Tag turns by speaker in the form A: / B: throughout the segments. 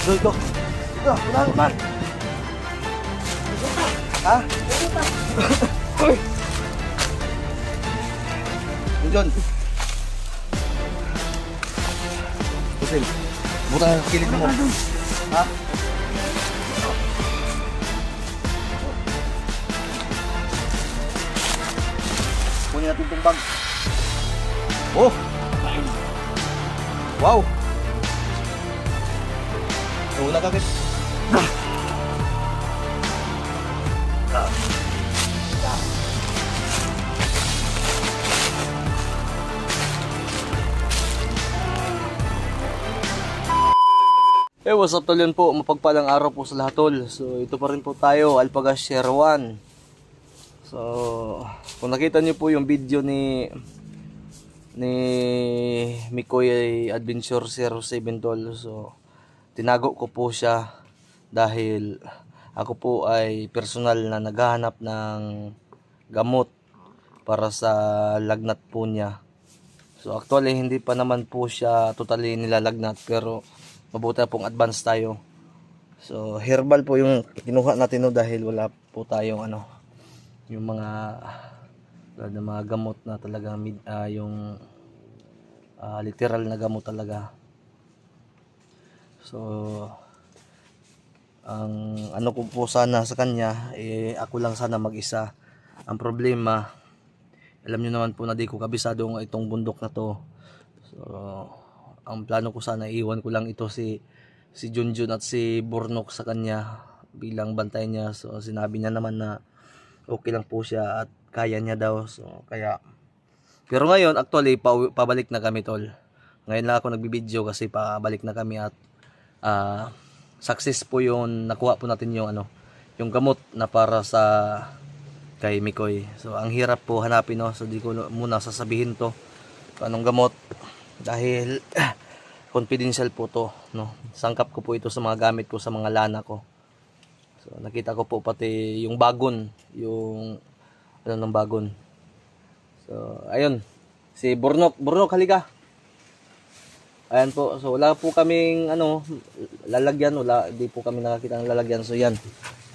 A: Ito. Unahan. Ha? Uy! John. Pusil. Buta kilit mo. Ha? Kunin natin itong bag. Oh! Wow! Wala kakit. Hey, what's up tol, yun po, mapagpalang araw po sa lahat tol. So ito pa rin po tayo, Alpagas Share 1. So kung nakita niyo po yung video ni Mikoy Adventure 07 tol, so tinago ko po siya dahil ako po ay personal na naghahanap ng gamot para sa lagnat po niya. So actually hindi pa naman po siya totally nilalagnat, pero mabuti pong advance tayo. So herbal po yung kinuha natin no, dahil wala po tayong yung mga gamot na talagang yung literal na gamot talaga. So ang ko po sana sa kanya, ako lang sana mag-isa. Ang problema, alam niyo naman po na di ko kabisado itong bundok na to. So ang plano ko sana, iwan ko lang ito si Junjun at si Burnok sa kanya bilang bantay niya. So sinabi niya naman na okay lang po siya at kaya niya daw. So kaya, pero ngayon actually pabalik na kami tol. Ngayon lang ako nagbibideo kasi pabalik na kami at success po yun. Nakuha po natin yung gamot na para sa kay Mikoy. So ang hirap po hanapin no. So di ko muna sasabihin to anong gamot dahil confidential po to no. Sangkap ko po ito sa mga gamit ko sa mga lana ko. So nakita ko po pati yung bagon, yung ng bagon. So ayun, si Burnok halika. Ayan po. So wala po kaming lalagyan, di po kami nakakita ng lalagyan. So yan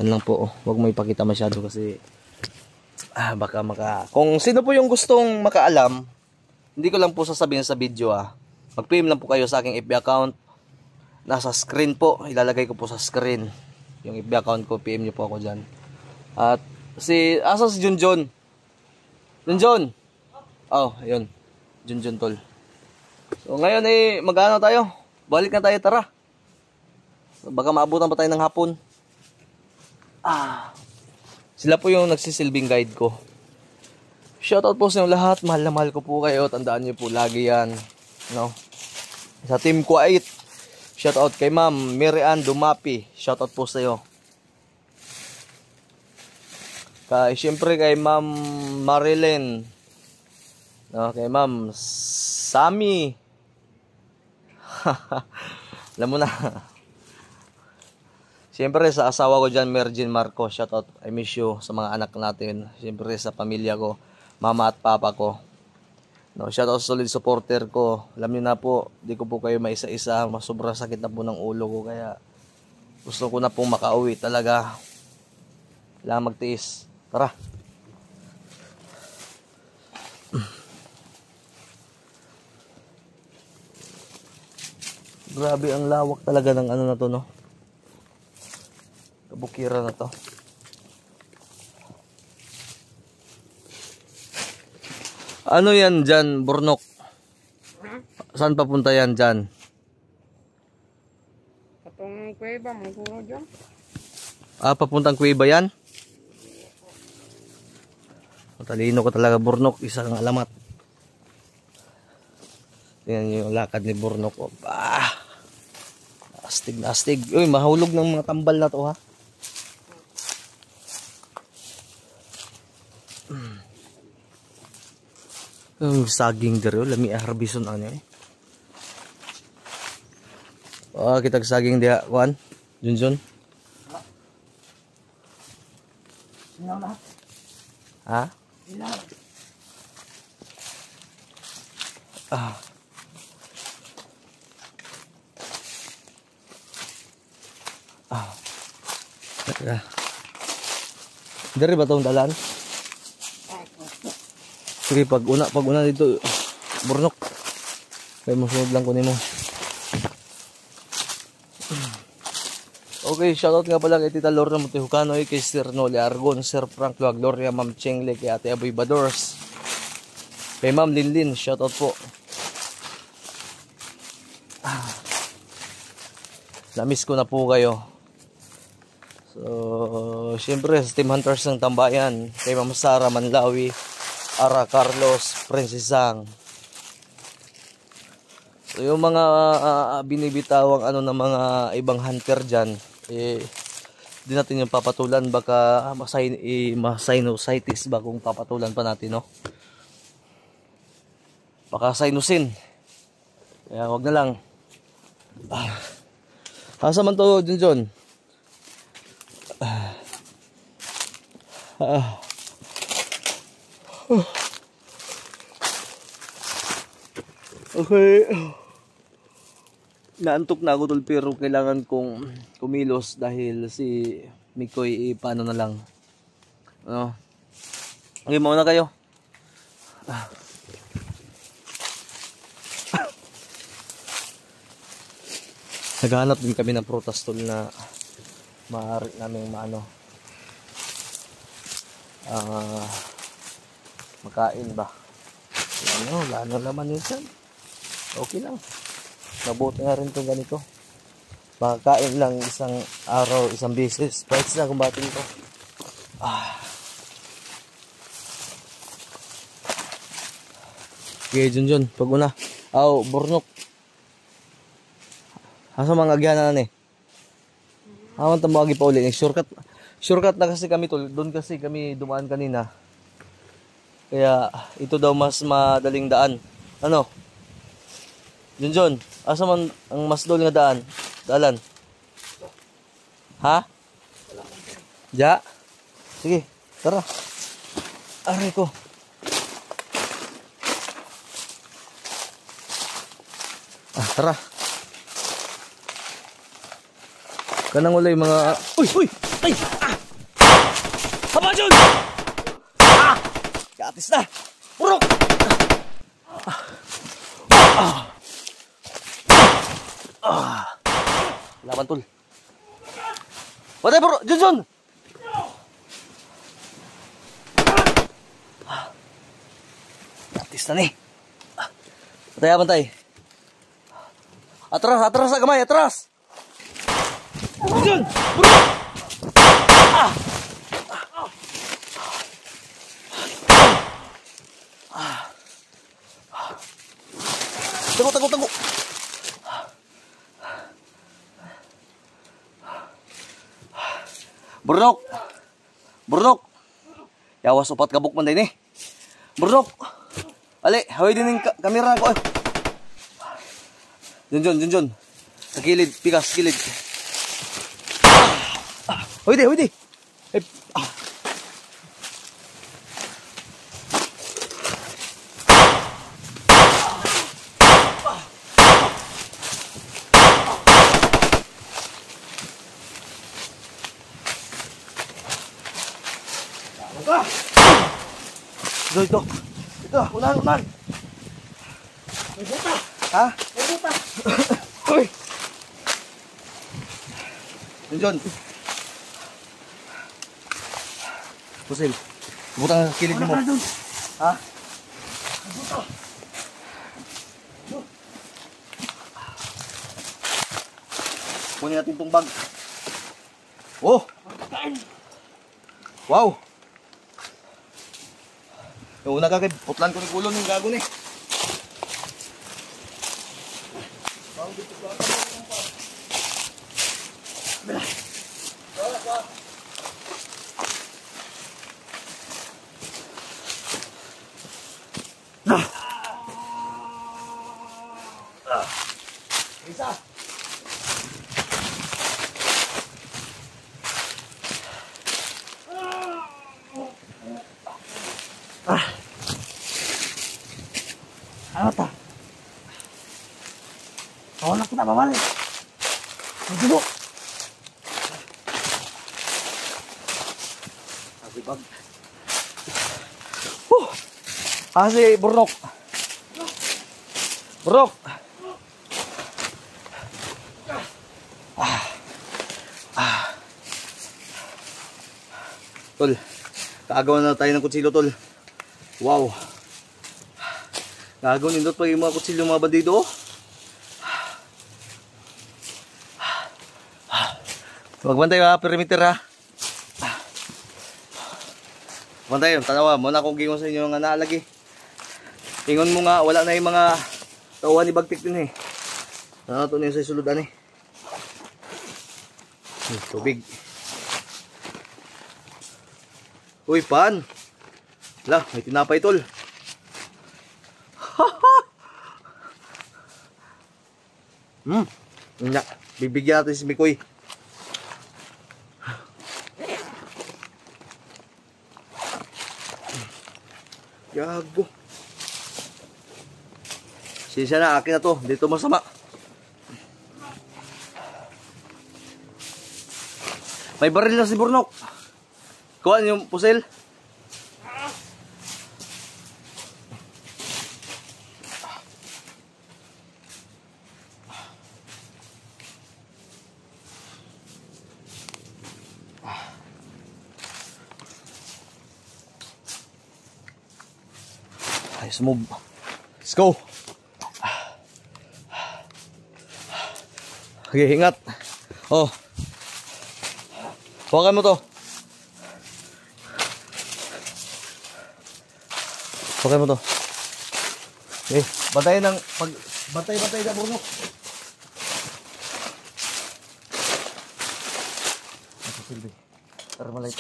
A: lang po. Huwag mo ipakita masyado kasi baka kung sino po yung gustong makaalam, hindi ko lang po sasabihin sa video mag-PM lang po kayo sa aking FB account. Nasa screen po, ilalagay ko po sa screen yung FB account ko. PM nyo po ako dyan. At si Junjun. Junjun. Oh, ayun. Junjun tol. So ngayon mag-ano tayo? Balik na tayo, tara. Baka maabutan pa tayo ng hapon. Sila po yung nagsisilbing guide ko. Shoutout po sa inyo lahat. Mahal na mahal ko po kayo. Tandaan nyo po lagi yan. No? Sa Team Kuwait. Shoutout kay Ma'am Mirian Dumapi. Shoutout po sa iyo. Siyempre kay Ma'am Marilyn. No, kay Ma'am Sami. Alam mo na. Siyempre sa asawa ko dyan, Mergin Marco. Shoutout. I miss you sa mga anak natin. Siyempre sa pamilya ko. Mama at papa ko. No, shoutout sa solid supporter ko. Alam niyo na po, di ko po kayo maisa-isa. Sobrang sakit na po ng ulo ko. Kaya gusto ko na pong makauwi talaga. Kailangan magtiis. Tara. Grabe ang lawak talaga ng na to, no? Kabukira na to. Ano yan dyan, Burnok? Saan papunta yan dyan?
B: Patong kuweba, magkuro dyan.
A: Papuntang kuweba yan? Matalino ko talaga, Burnok. Isang alamat. Tingnan yung lakad ni Burnok. Astig na astig. Uy, mahulog ng mga tambal na to, ha? Saging dero, lami harbison kitag saging dia, kuan, Junjun. Ha? Teka. Dari ba itong dalan? Sige, pag una dito, burnok. Kaya masunod lang kunin mo. Okay, shoutout nga pala kay Tita Lorna Montehukanoy, kay Sir Noli Argon, Sir Frank Lua Gloria, Ma'am Chengle, kay Ate Aboy Badors, kay Ma'am Linlin, shoutout po. Namiss ko na po kayo. So, syempre sa Team Hunters ng Tambayan, kay Ma'am Sara Manlawi, Ara Carlos, Princess Sang. So, yung mga binibitawang ng mga ibang hunter dyan, di natin yung papatulan, baka ma-sinusitis ba kung papatulan pa natin, no? Baka sinusin. Kaya wag na lang. Asa man to, Junjun? Okay. Naantok na ako tol, pero kailangan kong kumilos dahil si Mikoy paano na lang. Ano? Okay, mauna kayo. Naghahanap din kami ng prutas tol na maaari naming makain ba. Wala na naman yun saan. Okay lang. Mabuti nga rin itong ganito. Makakain lang isang araw, isang beses. Pwede na kumbatin ko. Okay, Junjun. Pag una. Burnok. Asa mga agyanan na Awan tamagi pa uli. Shortcut na kasi kami tol. Doon kasi kami dumaan kanina. Kaya ito daw mas madaling daan. Ano? Junjun, asa man ang mas dol nga daan? Dalan. Ha? Ja? Sige, tara. Aray ko. Tara. Kanang ulay mga... Uy! Ay! Haba, Jun! Katis na! Purok! Laban tol. Patay bro, Junjun. Atis na ni. Patay. Atras sa kamay, atras. Junjun, bro. Tago. Burnok. Yawas upat kabuk man din Burnok. Ali, haway din yung kamera ko. Junjun. Sa kilid, pikas, kilid. Haway di. Ito, unahan. May buta. Ha? May buta. Uy. Junjun. Pusil. Buta ang kilid mo. Ha? Buta. Kunin natin itong bag. Oh! Wow! Yung una kagad, putlan ko ni kulon yung gago ni. Isa. Ano ta? Tawag na kita babalik. Magulo. Sipag. Si Burnok. Burnok. Tol, kaagawan na tayo ng kutsilyo, tol. Wow. Gagawin nindot pa yung mga kutsilyo mga bandido. Magbantay ha, perimeter ha. Bantay, tanawa, muna akong gingon sa inyo nga naalagi. Ingon mo nga, wala na yung mga tauhan ni Bagtik din eh. Ito na yung sa isuludan eh. Tubig. Uy, pan. Wala, may tinapay tol. Bibigyan natin si Mikoy. Gago. Siya na, akin na to. Dito masama. May baril na si Burnok. Kuhaan yung pusil. Ayos, move. Let's go. Okay, ingat. Oh. Hawakan mo to. Hawakan mo to. Okay, bantayan ng bantay na Burnok. Silbi. Tara malay.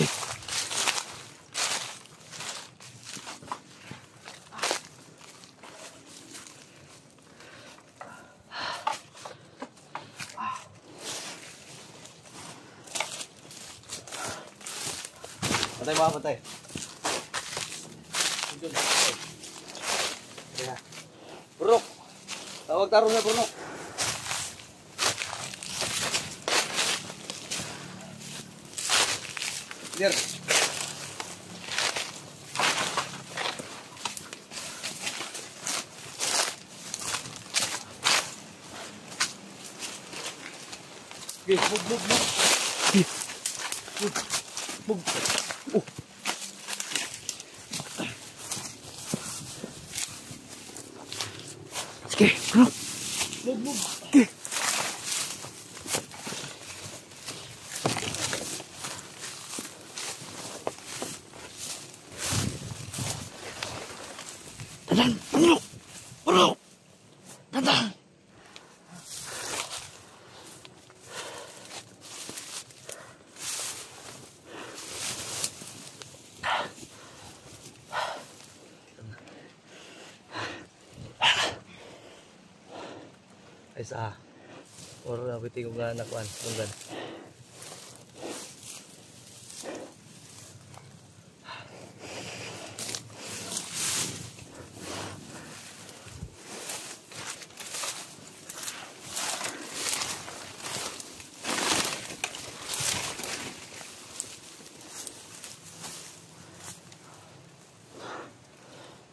A: Patay ba? Patay. Burnok. Tawag tarong na Burnok. Clear. Okay, move. Move. Sige, bro. Move. Okay. Tadan, bro. Tadan. Ay sa or biting ko nga nakuan tunggan.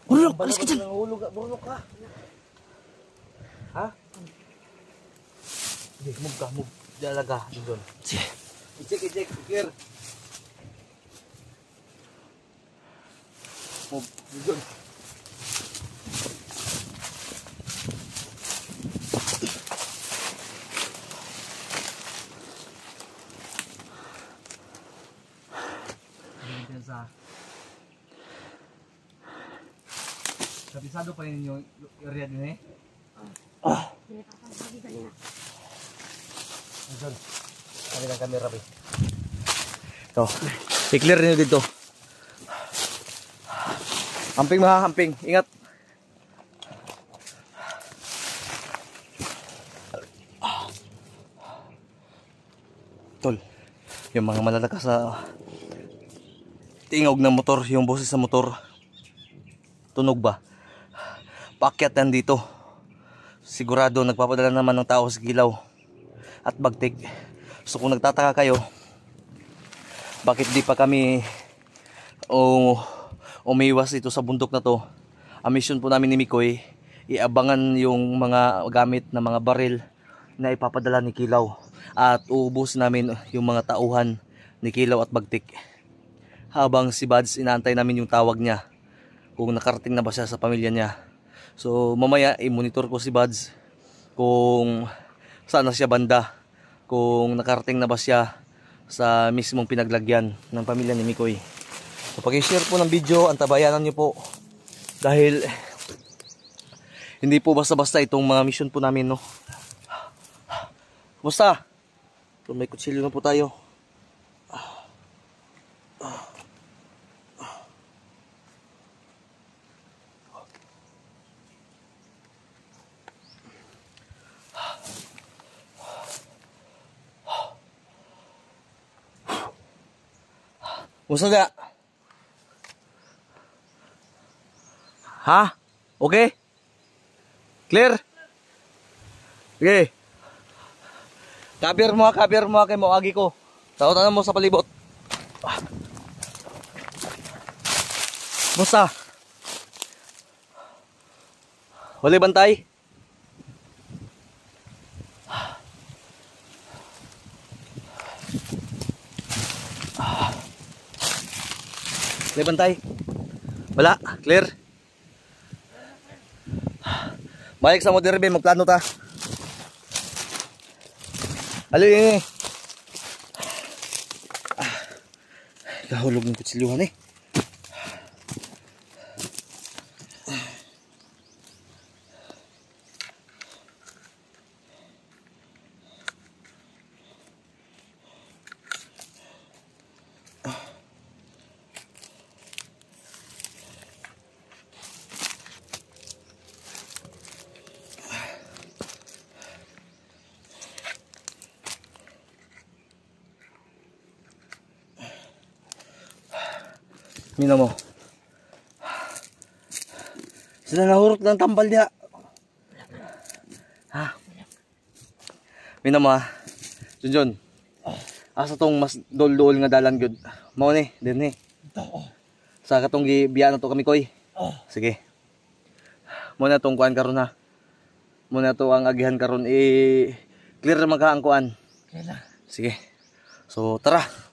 A: Burnok, alas ka dyan. Nahulog ka, Burnok ka. Ha? Sige, move. Dalaga, doon. Sige. I-check, clear. Move, doon. Kabisado pa rin yung area din eh. Diyan. Kami ng camera ba? Ito. I-clear nyo dito. Hamping. Ingat. Tol. Yung mga malalakas sa tingog ng motor, yung boses sa motor. Tunog ba? Paakyat yan dito. Sigurado nagpapadala naman ng tao sa Gilaw at Bagtik. So kung nagtataka kayo bakit di pa kami o umiwas ito sa bundok na to. Ang mission po namin ni Mikoy, iabangan yung mga gamit na mga baril na ipapadala ni Kilaw at uubos namin yung mga tauhan ni Kilaw at Bagtik. Habang si Bads, inaantay namin yung tawag niya kung nakarating na ba siya sa pamilya niya. So mamaya i-monitor ko si Bads kung saan na siya banda, kung nakarating na ba siya sa mismong pinaglagyan ng pamilya ni Mikoy. So pag-share po ng video, antabayanan niyo po dahil hindi po basta-basta itong mga mission po namin, no. Kumusta? So may kutsilyo na po tayo. Kumusta ga? Ha? Okay? Clear? Okay. Cover mo kay mo agi ko. Tawag mo sa palibot. Kumusta? Wala bantay? Wala bantay? Wala? Clear? Balik sa mo derbe, magplano ta. Ali. Kahulog ng kutsilyuhan eh. Mina mo. Sila nahurot ng tambal niya. Ha? Mina mo ha. Junjun. Asa tong mas dol-dol nga dalan gyud. Mao ni, din ni. Sa katong gibiya na to kami koy. Sige. Mo na tong kuan karon ha. Mo na to ang agihan karon clear na magka ang kuan. Sige. So tara.